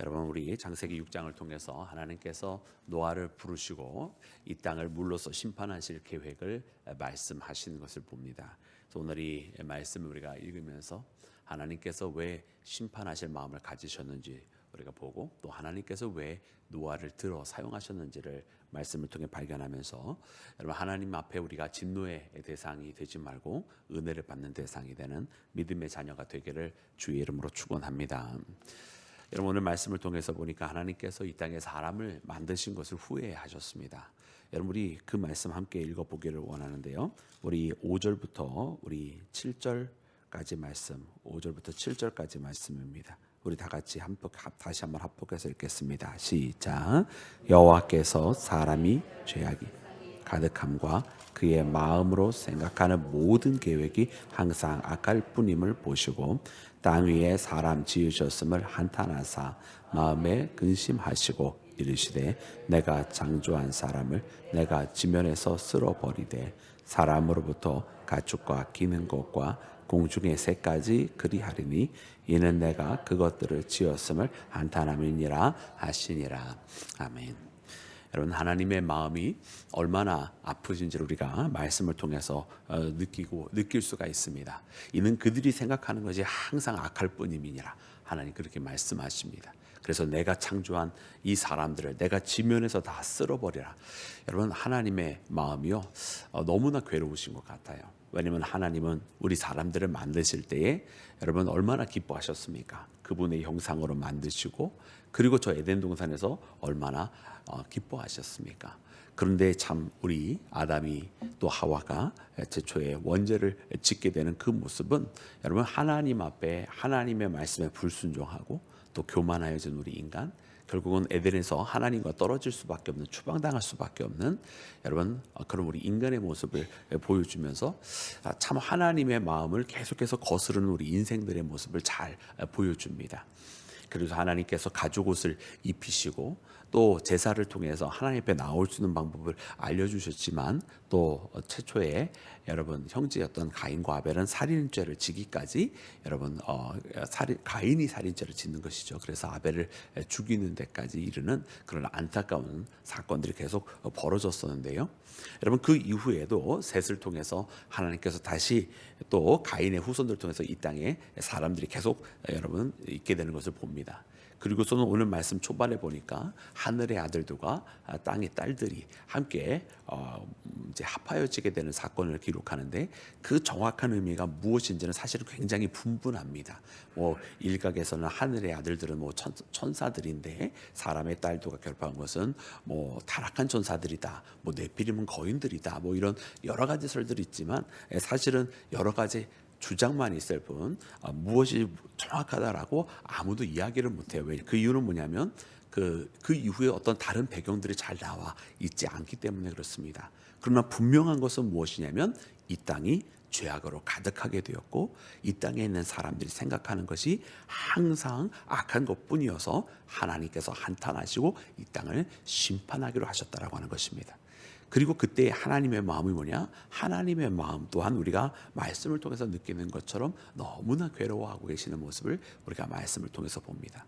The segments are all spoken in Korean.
여러분, 우리 창세기 6장을 통해서 하나님께서 노아를 부르시고 이 땅을 물로써 심판하실 계획을 말씀하시는 것을 봅니다. 그래서 오늘 이 말씀을 우리가 읽으면서 하나님께서 왜 심판하실 마음을 가지셨는지 우리가 보고, 또 하나님께서 왜 노아를 들어 사용하셨는지를 말씀을 통해 발견하면서, 여러분, 하나님 앞에 우리가 진노의 대상이 되지 말고 은혜를 받는 대상이 되는 믿음의 자녀가 되기를 주의 이름으로 축원합니다. 여러분, 오늘 말씀을 통해서 보니까 하나님께서 이 땅에 사람을 만드신 것을 후회하셨습니다. 여러분, 우리 그 말씀 함께 읽어보기를 원하는데요, 우리 5절부터 우리 7절까지 말씀, 5절부터 7절까지 말씀입니다. 우리 다 같이 다시 한번 합독해서 읽겠습니다. 시작. 여호와께서 사람이 죄악이 가득함과 그의 마음으로 생각하는 모든 계획이 항상 악할 뿐임을 보시고 땅 위에 사람 지으셨음을 한탄하사 마음에 근심하시고 이르시되 내가 창조한 사람을 내가 지면에서 쓸어버리되 사람으로부터 가축과 기는 것과 공중의 새까지 그리하리니 이는 내가 그것들을 지었음을 한탄함이니라 하시니라. 아멘. 여러분, 하나님의 마음이 얼마나 아프신지를 우리가 말씀을 통해서 느낄 수가 있습니다. 이는 그들이 생각하는 것이 항상 악할 뿐임이니라. 하나님 그렇게 말씀하십니다. 그래서 내가 창조한 이 사람들을 내가 지면에서 다 쓸어버리라. 여러분, 하나님의 마음이요, 너무나 괴로우신 것 같아요. 왜냐하면 하나님은 우리 사람들을 만드실 때에 여러분 얼마나 기뻐하셨습니까? 그분의 형상으로 만드시고, 그리고 저 에덴 동산에서 얼마나 기뻐하셨습니까? 그런데 참 우리 아담이 또 하와가 최초의 원죄를 짓게 되는 그 모습은 여러분, 하나님 앞에 하나님의 말씀에 불순종하고 또 교만하여진 우리 인간, 결국은 에덴에서 하나님과 떨어질 수밖에 없는, 추방당할 수밖에 없는 여러분 그런 우리 인간의 모습을 보여주면서 참 하나님의 마음을 계속해서 거스르는 우리 인생들의 모습을 잘 보여줍니다. 그래서 하나님께서 가죽옷을 입히시고 또 제사를 통해서 하나님 앞에 나올 수 있는 방법을 알려주셨지만, 또 최초의 여러분 형제였던 가인과 아벨은 살인죄를 지기까지 여러분 가인이 살인죄를 짓는 것이죠. 그래서 아벨을 죽이는 데까지 이르는 그런 안타까운 사건들이 계속 벌어졌었는데요. 여러분, 그 이후에도 셋을 통해서 하나님께서 다시 또 가인의 후손들을 통해서 이 땅에 사람들이 계속 여러분 있게 되는 것을 봅니다. 그리고서는 오늘 말씀 초반에 보니까 하늘의 아들들과 땅의 딸들이 함께 이제 합하여지게 되는 사건을 기록하는데, 그 정확한 의미가 무엇인지는 사실은 굉장히 분분합니다. 일각에서는 하늘의 아들들은 천사들인데 사람의 딸들과 결합한 것은 타락한 천사들이다, 네피림은 거인들이다, 이런 여러 가지 설들이 있지만 사실은 여러 가지 주장만 있을 뿐 무엇이 정확하다라고 아무도 이야기를 못해요. 왜? 그 이유는 뭐냐면 그 이후에 어떤 다른 배경들이 잘 나와 있지 않기 때문에 그렇습니다. 그러나 분명한 것은 무엇이냐면 이 땅이 죄악으로 가득하게 되었고, 이 땅에 있는 사람들이 생각하는 것이 항상 악한 것뿐이어서 하나님께서 한탄하시고 이 땅을 심판하기로 하셨다라고 하는 것입니다. 그리고 그때 하나님의 마음이 뭐냐? 하나님의 마음 또한 우리가 말씀을 통해서 느끼는 것처럼 너무나 괴로워하고 계시는 모습을 우리가 말씀을 통해서 봅니다.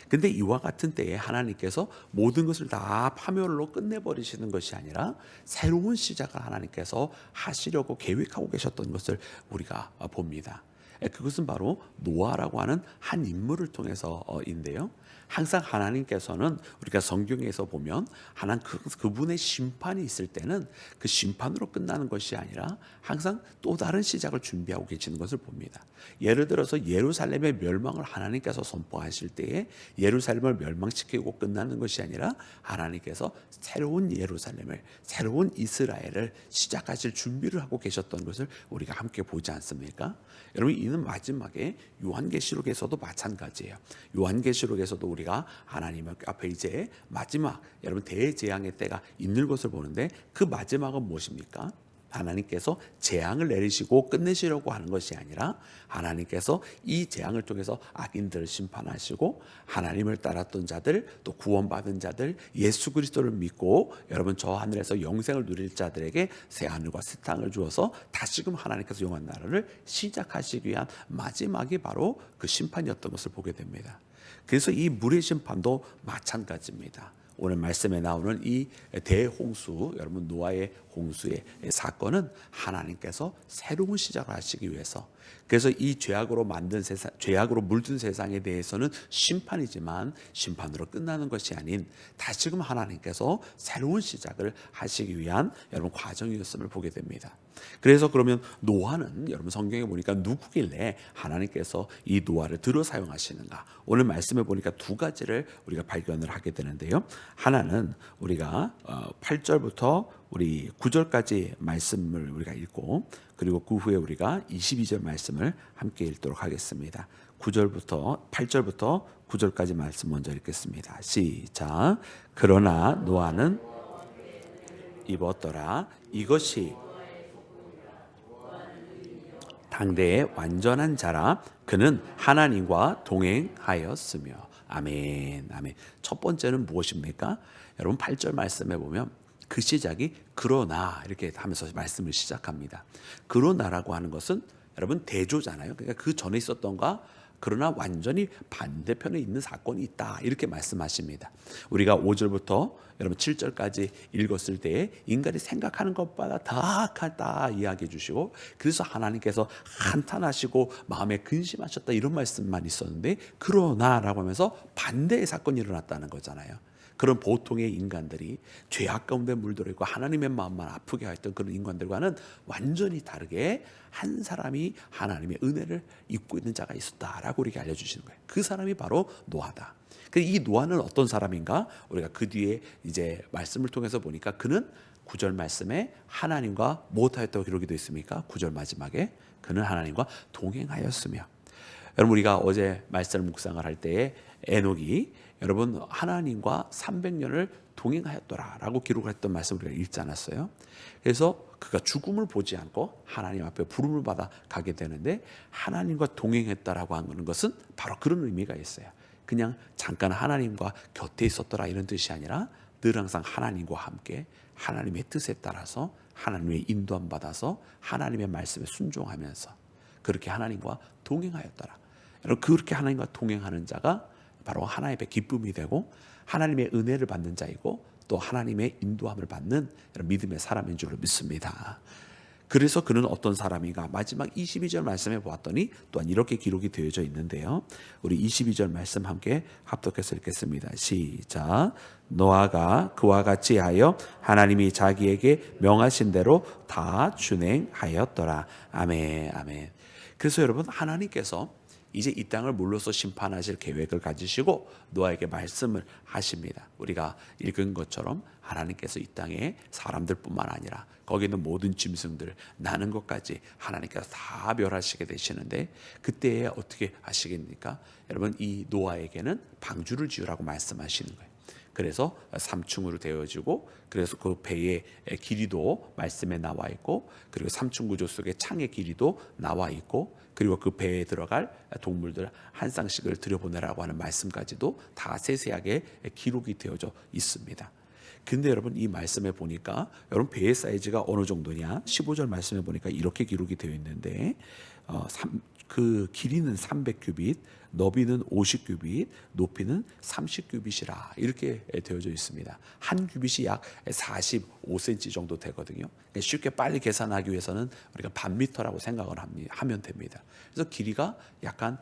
근데 이와 같은 때에 하나님께서 모든 것을 다 파멸로 끝내버리시는 것이 아니라 새로운 시작을 하나님께서 하시려고 계획하고 계셨던 것을 우리가 봅니다. 그것은 바로 노아라고 하는 한 인물을 통해서인데요. 항상 하나님께서는 우리가 성경에서 보면 하나님 그분의 심판이 있을 때는 그 심판으로 끝나는 것이 아니라 항상 또 다른 시작을 준비하고 계시는 것을 봅니다. 예를 들어서 예루살렘의 멸망을 하나님께서 선포하실 때에 예루살렘을 멸망시키고 끝나는 것이 아니라 하나님께서 새로운 예루살렘을, 새로운 이스라엘을 시작하실 준비를 하고 계셨던 것을 우리가 함께 보지 않습니까? 여러분, 이는 마지막에 요한계시록에서도 마찬가지예요. 요한계시록에서도 우리가 하나님 앞에 이제 마지막 여러분 대재앙의 때가 있는 것을 보는데, 그 마지막은 무엇입니까? 하나님께서 재앙을 내리시고 끝내시려고 하는 것이 아니라 하나님께서 이 재앙을 통해서 악인들을 심판하시고 하나님을 따랐던 자들, 또 구원받은 자들, 예수 그리스도를 믿고 여러분 저 하늘에서 영생을 누릴 자들에게 새 하늘과 새 땅을 주어서 다시금 하나님께서 영원한 나라를 시작하시기 위한 마지막이 바로 그 심판이었던 것을 보게 됩니다. 그래서 이 물의 심판도 마찬가지입니다. 오늘 말씀에 나오는 이 대홍수, 여러분 노아의 홍수의 사건은 하나님께서 새로운 시작을 하시기 위해서, 그래서 이 죄악으로 만든 세상, 죄악으로 물든 세상에 대해서는 심판이지만 심판으로 끝나는 것이 아닌 다시금 하나님께서 새로운 시작을 하시기 위한 여러분 과정이었음을 보게 됩니다. 그래서 그러면 노아는 여러분 성경에 보니까 누구길래 하나님께서 이 노아를 들어 사용하시는가? 오늘 말씀에 보니까 두 가지를 우리가 발견을 하게 되는데요. 하나는 우리가 8절부터 우리 9절까지 말씀을 우리가 읽고, 그리고 그 후에 우리가 22절 말씀을 함께 읽도록 하겠습니다. 8절부터 9절까지 말씀 먼저 읽겠습니다. 시작. 그러나 노아는 입었더라. 이것이 당대의 완전한 자라. 그는 하나님과 동행하였으며. 아멘, 아멘. 첫 번째는 무엇입니까? 여러분 8절 말씀에 보면 그 시작이 그러나 이렇게 하면서 말씀을 시작합니다. 그러나라고 하는 것은 여러분 대조잖아요. 그러니까 그 전에 있었던 것과 그러나 완전히 반대편에 있는 사건이 있다, 이렇게 말씀하십니다. 우리가 5절부터 여러분 7절까지 읽었을 때 인간이 생각하는 것보다 더 악하다 이야기해 주시고, 그래서 하나님께서 한탄하시고 마음에 근심하셨다 이런 말씀만 있었는데, 그러나라고 하면서 반대의 사건이 일어났다는 거잖아요. 그런 보통의 인간들이 죄악 가운데 물들어 있고 하나님의 마음만 아프게 했던 그런 인간들과는 완전히 다르게 한 사람이 하나님의 은혜를 입고 있는 자가 있었다라고 우리에게 알려주시는 거예요. 그 사람이 바로 노아다. 이 노아는 어떤 사람인가? 우리가 그 뒤에 이제 말씀을 통해서 보니까 그는 9절 말씀에 하나님과 무엇하였다고 기록이 되어 있습니까? 9절 마지막에 그는 하나님과 동행하였으며. 여러분 우리가 어제 말씀을 묵상을 할 때에 에녹이 여러분 하나님과 300년을 동행하였더라라고 기록을 했던 말씀 우리가 읽지 않았어요? 그래서 그가 죽음을 보지 않고 하나님 앞에 부름을 받아 가게 되는데, 하나님과 동행했다라고 하는 것은 바로 그런 의미가 있어요. 그냥 잠깐 하나님과 곁에 있었더라 이런 뜻이 아니라 늘 항상 하나님과 함께 하나님의 뜻에 따라서 하나님의 인도함 받아서 하나님의 말씀에 순종하면서 그렇게 하나님과 동행하였더라. 여러분 그렇게 하나님과 동행하는 자가 바로 하나님의 기쁨이 되고 하나님의 은혜를 받는 자이고 또 하나님의 인도함을 받는 믿음의 사람인 줄로 믿습니다. 그래서 그는 어떤 사람인가? 마지막 22절 말씀에 보았더니 또한 이렇게 기록이 되어져 있는데요. 우리 22절 말씀 함께 합독해서 읽겠습니다. 시작. 노아가 그와 같이 하여 하나님이 자기에게 명하신 대로 다 준행하였더라. 아멘, 아멘. 그래서 여러분 하나님께서 이제 이 땅을 물로서 심판하실 계획을 가지시고 노아에게 말씀을 하십니다. 우리가 읽은 것처럼 하나님께서 이 땅에 사람들뿐만 아니라 거기 있는 모든 짐승들 나는 것까지 하나님께서 다 멸하시게 되시는데, 그때에 어떻게 하시겠습니까? 여러분 이 노아에게는 방주를 지으라고 말씀하시는 거예요. 그래서 3층으로 되어지고, 그래서 그 배의 길이도 말씀에 나와 있고, 그리고 3층 구조 속에 창의 길이도 나와 있고, 그리고 그 배에 들어갈 동물들 한 쌍씩을 들여보내라고 하는 말씀까지도 다 세세하게 기록이 되어져 있습니다. 근데 여러분 이 말씀에 보니까 여러분 배의 사이즈가 어느 정도냐? 15절 말씀에 보니까 이렇게 기록이 되어 있는데 그 길이는 300규빗, 너비는 50규빗, 높이는 30규빗이라 이렇게 되어져 있습니다. 한 규빗이 약 45cm 정도 되거든요. 쉽게 빨리 계산하기 위해서는 우리가 반미터라고 생각을 하면 됩니다. 그래서 길이가 약간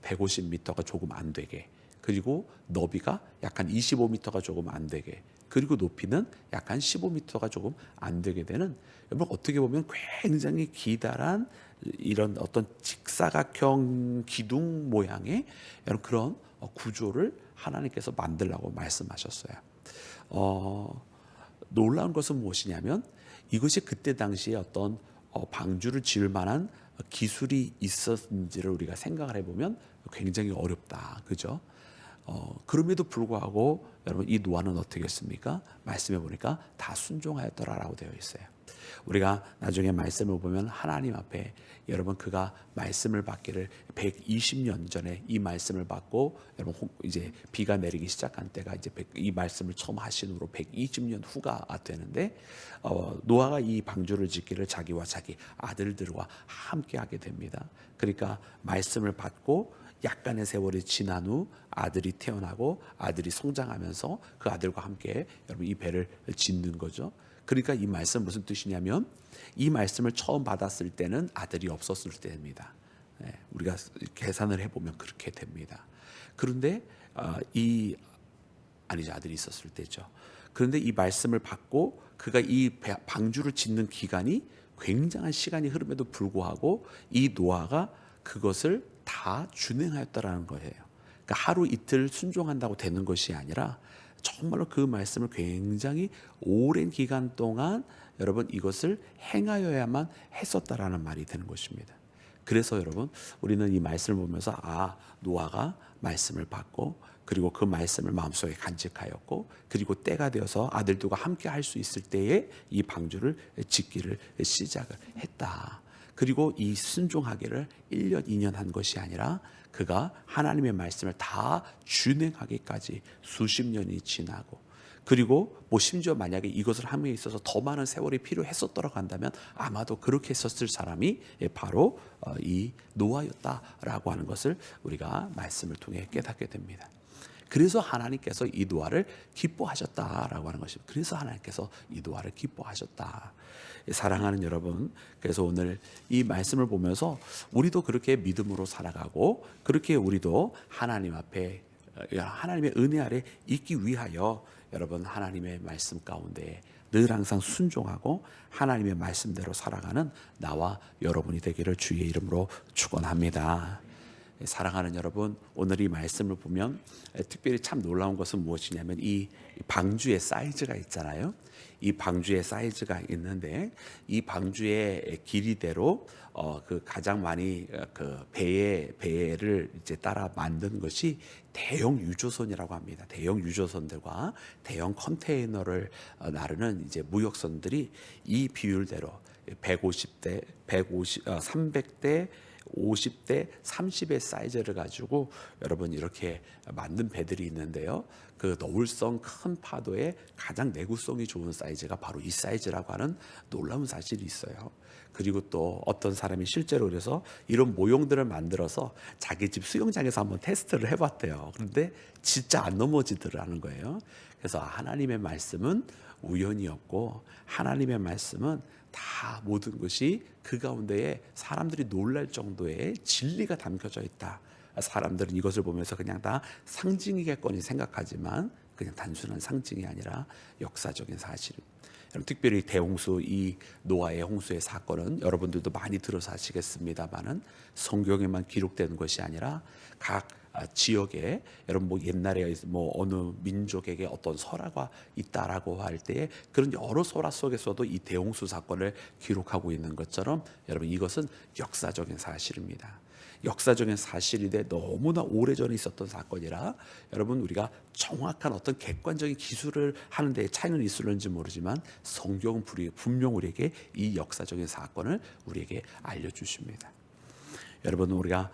150m가 조금 안 되게, 그리고 너비가 약간 25m가 조금 안 되게, 그리고 높이는 약간 15m가 조금 안 되게 되는, 여러분 어떻게 보면 굉장히 기다란 이런 어떤 직사각형 기둥 모양의 그런 구조를 하나님께서 만들라고 말씀하셨어요. 놀라운 것은 무엇이냐면 이것이 그때 당시에 어떤 방주를 지을 만한 기술이 있었는지를 우리가 생각을 해보면 굉장히 어렵다, 그죠? 그럼에도 불구하고 여러분 이 노아는 어떻게 했습니까? 말씀해 보니까 다 순종하였더라라고 되어 있어요. 우리가 나중에 말씀을 보면 하나님 앞에 여러분 그가 말씀을 받기를 120년 전에 이 말씀을 받고 여러분 이제 비가 내리기 시작한 때가 이제 이 말씀을 처음 하신 후로 120년 후가 되는데 노아가 이 방주를 짓기를 자기와 자기 아들들과 함께 하게 됩니다. 그러니까 말씀을 받고 약간의 세월이 지난 후 아들이 태어나고 아들이 성장하면서 그 아들과 함께 여러분 이 배를 짓는 거죠. 그러니까 이 말씀 무슨 뜻이냐면 이 말씀을 처음 받았을 때는 아들이 없었을 때입니다. 우리가 계산을 해보면 그렇게 됩니다. 그런데 이 아니죠, 아들이 있었을 때죠. 그런데 이 말씀을 받고 그가 이 방주를 짓는 기간이 굉장한 시간이 흐름에도 불구하고 이 노아가 그것을 다 준행하였다라는 거예요. 그러니까 하루 이틀 순종한다고 되는 것이 아니라 정말로 그 말씀을 굉장히 오랜 기간 동안 여러분 이것을 행하여야만 했었다라는 말이 되는 것입니다. 그래서 여러분 우리는 이 말씀을 보면서 노아가 말씀을 받고 그리고 그 말씀을 마음속에 간직하였고 그리고 때가 되어서 아들들과 함께 할 수 있을 때에 이 방주를 짓기를 시작을 했다. 그리고 이 순종하기를 1년 2년 한 것이 아니라 그가 하나님의 말씀을 다 준행하기까지 수십 년이 지나고 그리고 뭐 심지어 만약에 이것을 함에 있어서 더 많은 세월이 필요했었더라고 한다면 아마도 그렇게 했었을 사람이 바로 이 노아였다라고 하는 것을 우리가 말씀을 통해 깨닫게 됩니다. 그래서 하나님께서 이 노아를 기뻐하셨다라고 하는 것입니다. 그래서 하나님께서 이 노아를 기뻐하셨다. 사랑하는 여러분, 그래서 오늘 이 말씀을 보면서 우리도 그렇게 믿음으로 살아가고 그렇게 우리도 하나님 앞에 하나님의 은혜 아래 있기 위하여 여러분 하나님의 말씀 가운데 늘 항상 순종하고 하나님의 말씀대로 살아가는 나와 여러분이 되기를 주의 이름으로 축원합니다. 사랑하는 여러분, 오늘 이 말씀을 보면 특별히 참 놀라운 것은 무엇이냐면 이 방주의 사이즈가 있잖아요. 이 방주의 사이즈가 있는데 이 방주의 길이대로 그 가장 많이 그 배를 이제 따라 만든 것이 대형 유조선이라고 합니다. 대형 유조선들과 대형 컨테이너를 나르는 이제 무역선들이 이 비율대로 150대, 300대 50대 30의 사이즈를 가지고 여러분 이렇게 만든 배들이 있는데요. 그 너울성 큰 파도에 가장 내구성이 좋은 사이즈가 바로 이 사이즈라고 하는 놀라운 사실이 있어요. 그리고 또 어떤 사람이 실제로 그래서 이런 모형들을 만들어서 자기 집 수영장에서 한번 테스트를 해봤대요. 그런데 진짜 안 넘어지더라는 거예요. 그래서 하나님의 말씀은 우연이 없고 하나님의 말씀은 다 모든 것이 그 가운데에 사람들이 놀랄 정도의 진리가 담겨져 있다. 사람들은 이것을 보면서 그냥 다 상징이겠거니 생각하지만 그냥 단순한 상징이 아니라 역사적인 사실입니다. 특별히 대홍수 이 노아의 홍수의 사건은 여러분들도 많이 들어서 아시겠습니다만은 성경에만 기록되는 것이 아니라 각 지역에 여러분 뭐 옛날에 뭐 어느 민족에게 어떤 설화가 있다라고 할 때에 그런 여러 설화 속에서도 이 대홍수 사건을 기록하고 있는 것처럼 여러분 이것은 역사적인 사실입니다. 역사적인 사실인데 너무나 오래전에 있었던 사건이라 여러분 우리가 정확한 어떤 객관적인 기술을 하는 데 차이는 있을는지 모르지만 성경은 분명 우리에게 이 역사적인 사건을 우리에게 알려주십니다. 여러분 우리가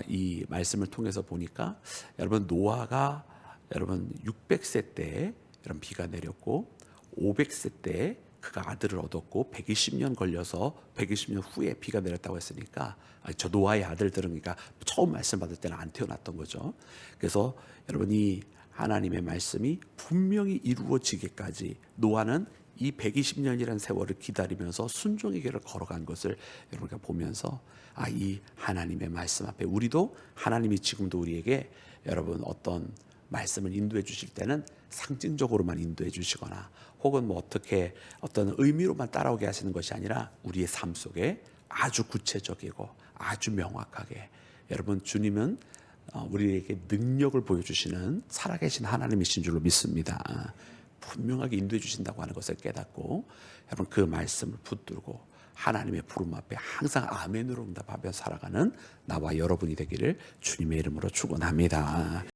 이 말씀을 통해서 보니까 여러분 노아가 여러분 600세 때 여러분 비가 내렸고 500세 때 그가 아들을 얻었고 120년 걸려서 120년 후에 비가 내렸다고 했으니까 저 노아의 아들들은 그러니까 처음 말씀 받을 때는 안 태어났던 거죠. 그래서 여러분이 하나님의 말씀이 분명히 이루어지기까지 노아는 이 120년이라는 세월을 기다리면서 순종의 길을 걸어간 것을 여러분가 보면서 이 하나님의 말씀 앞에 우리도 하나님이 지금도 우리에게 여러분 어떤 말씀을 인도해 주실 때는 상징적으로만 인도해 주시거나 혹은 뭐 어떻게 어떤 의미로만 따라오게 하시는 것이 아니라 우리의 삶 속에 아주 구체적이고 아주 명확하게 여러분 주님은 우리에게 능력을 보여주시는 살아계신 하나님이신 줄로 믿습니다. 분명하게 인도해 주신다고 하는 것을 깨닫고 여러분 그 말씀을 붙들고 하나님의 부름 앞에 항상 아멘으로 응답하며 살아가는 나와 여러분이 되기를 주님의 이름으로 축원합니다.